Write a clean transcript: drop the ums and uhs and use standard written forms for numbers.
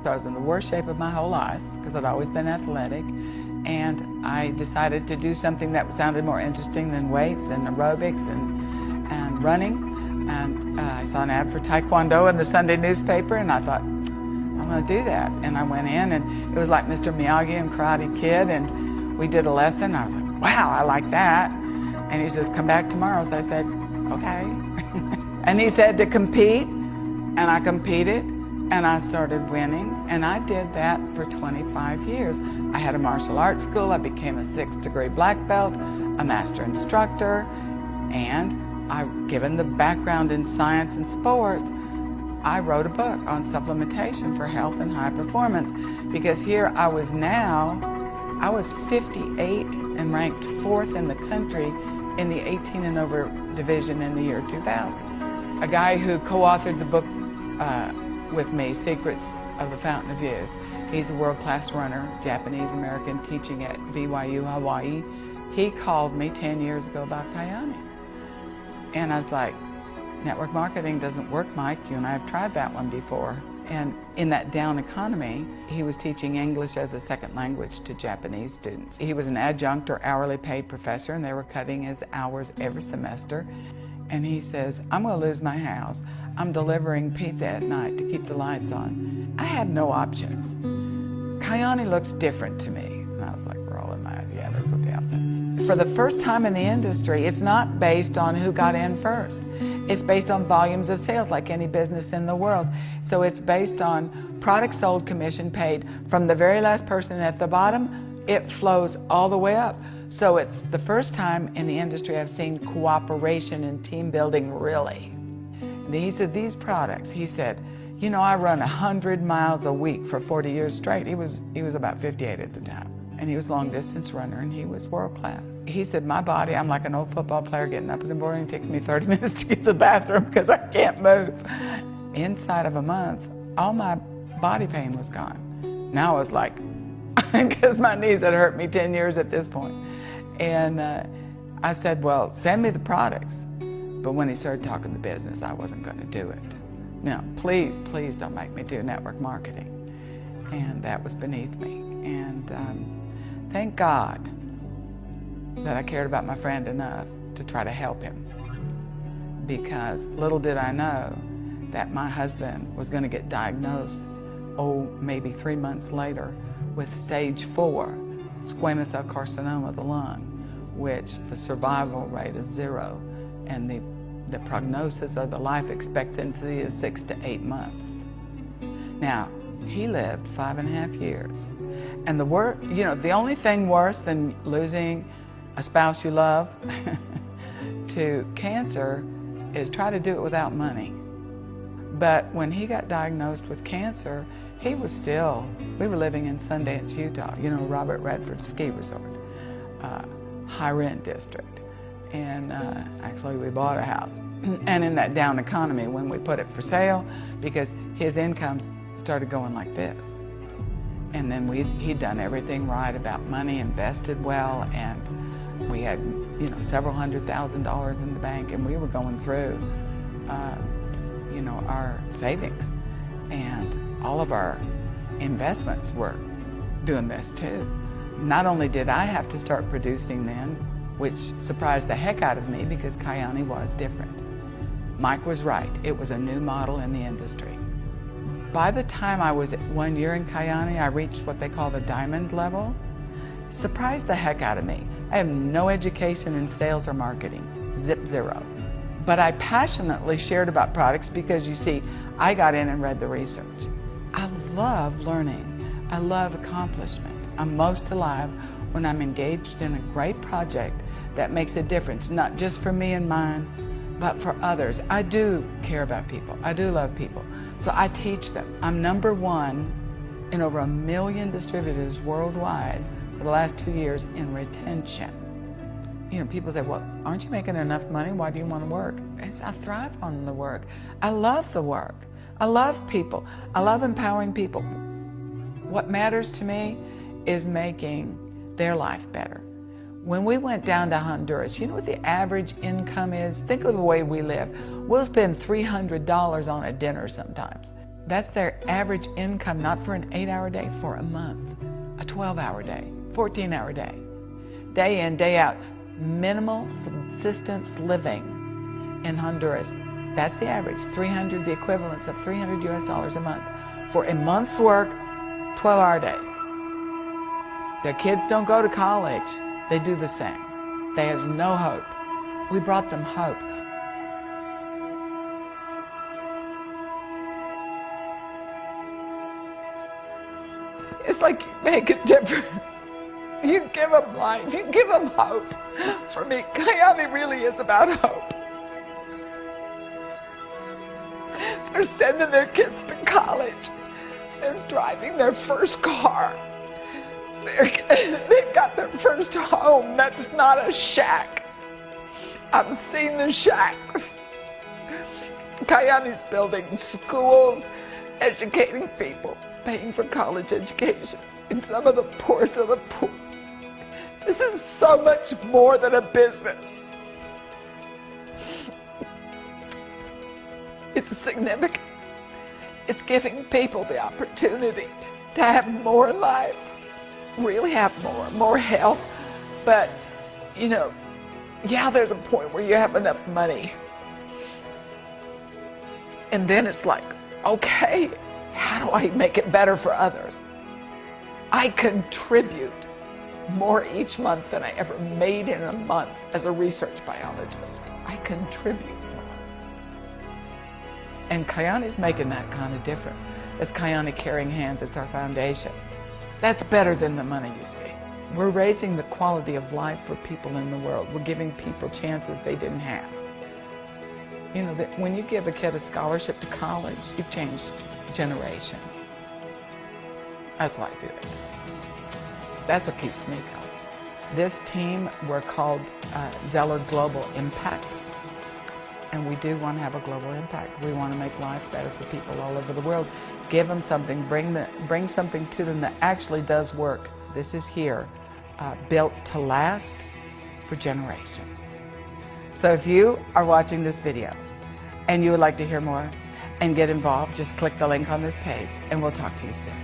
I was in the worst shape of my whole life because I'd always been athletic, and I decided to do something that sounded more interesting than weights and aerobics and running. And I saw an ad for Taekwondo in the Sunday newspaper, and I thought, I'm going to do that. And I went in, and it was like Mr. Miyagi and Karate Kid, and we did a lesson. I was like, wow, I like that. And he says, come back tomorrow. So I said, okay. And he said to compete, and I competed, and I started winning, and I did that for 25 years. I had a martial arts school. I became a 6th degree black belt, a master instructor, and given the background in science and sports, I wrote a book on supplementation for health and high performance, because here I was 58 and ranked 4th in the country in the 18 and over division in the year 2000. A guy who co-authored the book with me, Secrets of the Fountain of Youth, he's a world-class runner, Japanese-American, teaching at BYU, Hawaii. He called me 10 years ago about Kyani. And I was like, network marketing doesn't work, Mike. You and I have tried that one before. And in that down economy, he was teaching English as a second language to Japanese students. He was an adjunct or hourly paid professor, and they were cutting his hours every semester. And he says, I'm going to lose my house. I'm delivering pizza at night to keep the lights on. I have no options. Kyani looks different to me. And I was like, rolling my eyes, yeah, that's what they all said. For the first time in the industry, it's not based on who got in first. It's based on volumes of sales, like any business in the world. So it's based on products sold, commission paid. From the very last person at the bottom, it flows all the way up. So it's the first time in the industry I've seen cooperation and team building, really. These products, he said, you know, I run 100 miles a week for 40 years straight. He was about 58 at the time. And he was a long distance runner, and he was world class. He said, my body, I'm like an old football player getting up in the morning. It takes me 30 minutes to get to the bathroom because I can't move. Inside of a month, all my body pain was gone. Now I was like, because my knees had hurt me 10 years at this point. And I said, well, send me the products. But when he started talking the business, I wasn't going to do it. No, please, please don't make me do network marketing. And that was beneath me. And thank God that I cared about my friend enough to try to help him. Because little did I know that my husband was going to get diagnosed, maybe 3 months later, with stage 4 squamous cell carcinoma of the lung, which the survival rate is 0, and the prognosis or the life expectancy is 6 to 8 months. Now, he lived 5.5 years. And the only thing worse than losing a spouse you love to cancer is try to do it without money. But when he got diagnosed with cancer, we were living in Sundance, Utah, Robert Redford ski resort, high rent district. And actually we bought a house. And in that down economy, when we put it for sale, because his incomes started going like this. And then he'd done everything right about money, invested well, and we had, several $100,000 in the bank, and we were going through, our savings, and all of our investments were doing this too. Not only did I have to start producing then, which surprised the heck out of me because Kyani was different. Mike was right. It was a new model in the industry. By the time I was 1 year in Kyani, I reached what they call the diamond level. Surprised the heck out of me. I have no education in sales or marketing, zero. But I passionately shared about products because, you see, I got in and read the research. I love learning. I love accomplishment. I'm most alive when I'm engaged in a great project that makes a difference, not just for me and mine, but for others. I do care about people. I do love people. So I teach them. I'm #1 in over 1 million distributors worldwide for the last 2 years in retention. People say, well, aren't you making enough money? Why do you want to work? I thrive on the work. I love the work. I love people. I love empowering people. What matters to me is making their life better. When we went down to Honduras, you know what the average income is? Think of the way we live. We'll spend $300 on a dinner sometimes. That's their average income, not for an 8-hour day, for a month, a 12-hour day, 14-hour day, day in, day out. Minimal subsistence living in Honduras. That's the average, 300, the equivalence of $300 US a month for a month's work, 12-hour days. Their kids don't go to college. They do the same. They have no hope. We brought them hope. It's like you make a difference. You give them life. You give them hope. For me, Kyani really is about hope. They're sending their kids to college. They're driving their first car. They've got their first home that's not a shack. I've seen the shacks. Kyani's building schools, educating people, paying for college educations in some of the poorest of the poor. This is so much more than a business. It's significance. It's giving people the opportunity to have more life, really have more health. But, you know, yeah, there's a point where you have enough money. And then it's like, okay, how do I make it better for others? I contribute more each month than I ever made in a month as a research biologist. I contribute more. And Kyani's making that kind of difference. It's Kyani Caring Hands, it's our foundation. That's better than the money you see. We're raising the quality of life for people in the world. We're giving people chances they didn't have. You know, that when you give a kid a scholarship to college, you've changed generations. That's why I do it. That's what keeps me going. This team, we're called Zeller Global Impact. And we do want to have a global impact. We want to make life better for people all over the world. Give them something, bring something to them that actually does work. This is here, built to last for generations. So if you are watching this video and you would like to hear more and get involved, just click the link on this page and we'll talk to you soon.